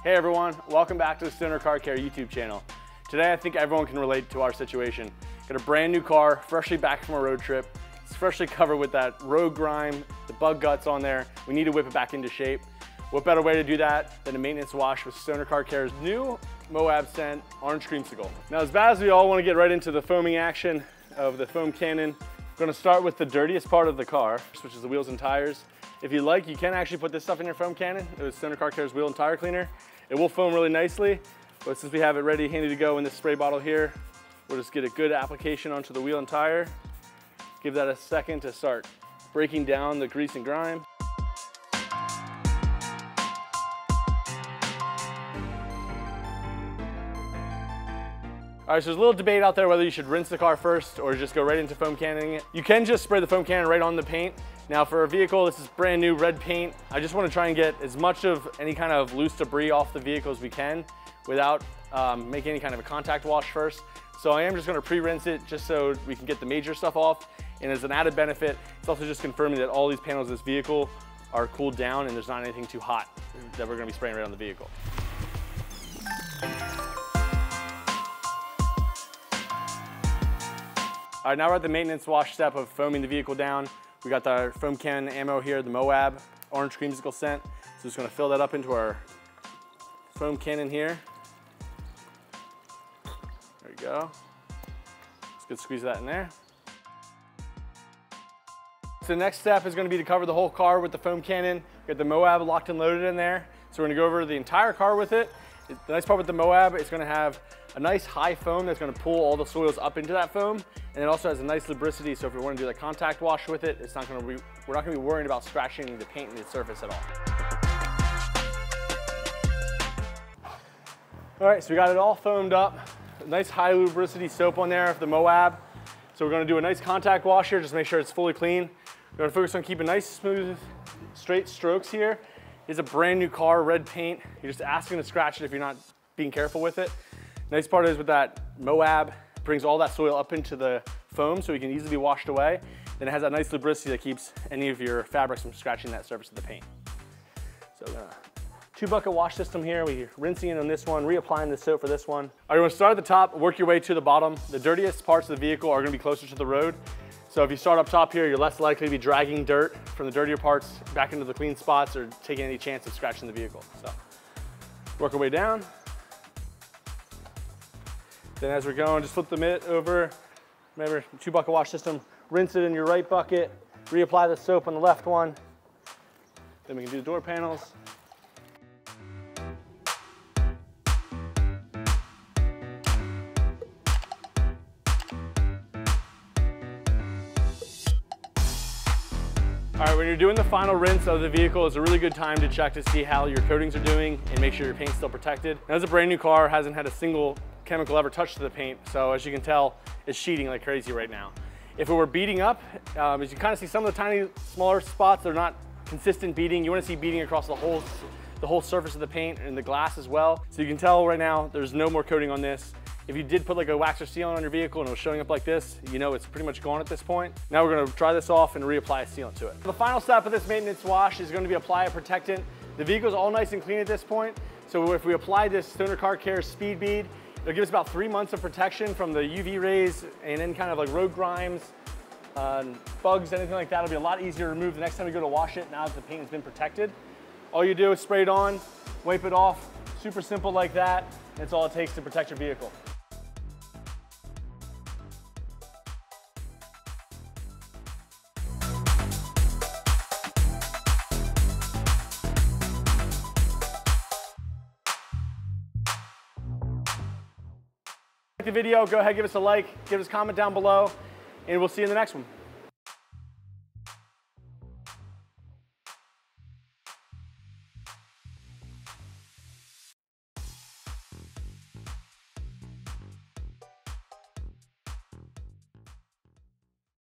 Hey everyone, welcome back to the Stoner Car Care YouTube channel. Today I think everyone can relate to our situation. Got a brand new car, freshly back from a road trip. It's freshly covered with that road grime, the bug guts on there. We need to whip it back into shape. What better way to do that than a maintenance wash with Stoner Car Care's new MOAB scent Orange Creamsicle. Now, as bad as we all want to get right into the foaming action of the foam cannon, I'm going to start with the dirtiest part of the car, which is the wheels and tires. If you like, you can actually put this stuff in your foam cannon. It was Stoner Car Care's wheel and tire cleaner. It will foam really nicely, but since we have it ready, handy to go in this spray bottle here, we'll just get a good application onto the wheel and tire. Give that a second to start breaking down the grease and grime. All right, so there's a little debate out there whether you should rinse the car first or just go right into foam cannoning it. You can just spray the foam cannon right on the paint. Now for a vehicle, this is brand new red paint. I just want to try and get as much of any kind of loose debris off the vehicle as we can without making any kind of a contact wash first. So I am just going to pre-rinse it just so we can get the major stuff off. And as an added benefit, it's also just confirming that all these panels of this vehicle are cooled down and there's not anything too hot that we're going to be spraying right on the vehicle. All right, now we're at the maintenance wash step of foaming the vehicle down. We got the foam cannon ammo here, the MOAB Orange Creamsicle scent. So just gonna fill that up into our foam cannon here. There we go. Just good squeeze that in there. So the next step is gonna be to cover the whole car with the foam cannon. We got the MOAB locked and loaded in there. So we're gonna go over the entire car with it. The nice part with the MOAB, it's gonna have a nice high foam that's gonna pull all the soils up into that foam. And it also has a nice lubricity, so if we want to do like contact wash with it, we're not gonna be worried about scratching the paint and the surface at all. All right, so we got it all foamed up. A nice high lubricity soap on there for the MOAB. So we're gonna do a nice contact wash here, just make sure it's fully clean. We're gonna focus on keeping nice, smooth, straight strokes here. It's a brand new car, red paint. You're just asking to scratch it if you're not being careful with it. Nice part is with that MOAB, brings all that soil up into the foam so it can easily be washed away. Then it has that nice lubricity that keeps any of your fabrics from scratching that surface of the paint. So we're gonna 2-bucket wash system here. We're rinsing it on this one, reapplying the soap for this one. All right, you wanna start at the top, work your way to the bottom. The dirtiest parts of the vehicle are gonna be closer to the road. So if you start up top here, you're less likely to be dragging dirt from the dirtier parts back into the clean spots or taking any chance of scratching the vehicle. So work our way down. Then as we're going, just flip the mitt over. Remember, 2-bucket wash system, rinse it in your right bucket, reapply the soap on the left one. Then we can do the door panels. All right, when you're doing the final rinse of the vehicle, it's a really good time to check to see how your coatings are doing and make sure your paint's still protected. Now, it's a brand new car, hasn't had a single chemical ever touched the paint, so as you can tell, it's sheeting like crazy right now. If it were beading up, as you kind of see some of the tiny, smaller spots, they're not consistent beading. You want to see beading across the whole surface of the paint and the glass as well. So you can tell right now, there's no more coating on this. If you did put like a wax or sealant on your vehicle and it was showing up like this, you know it's pretty much gone at this point. Now we're gonna dry this off and reapply a sealant to it. The final step of this maintenance wash is gonna be apply a protectant. The vehicle's all nice and clean at this point. So if we apply this Stoner Car Care Speed Bead, it'll give us about 3 months of protection from the UV rays and any kind of like road grimes, bugs, anything like that. It'll be a lot easier to remove the next time you go to wash it now that the paint has been protected. All you do is spray it on, wipe it off. Super simple like that. That's all it takes to protect your vehicle. The video, go ahead, give us a like, give us a comment down below, and we'll see you in the next one.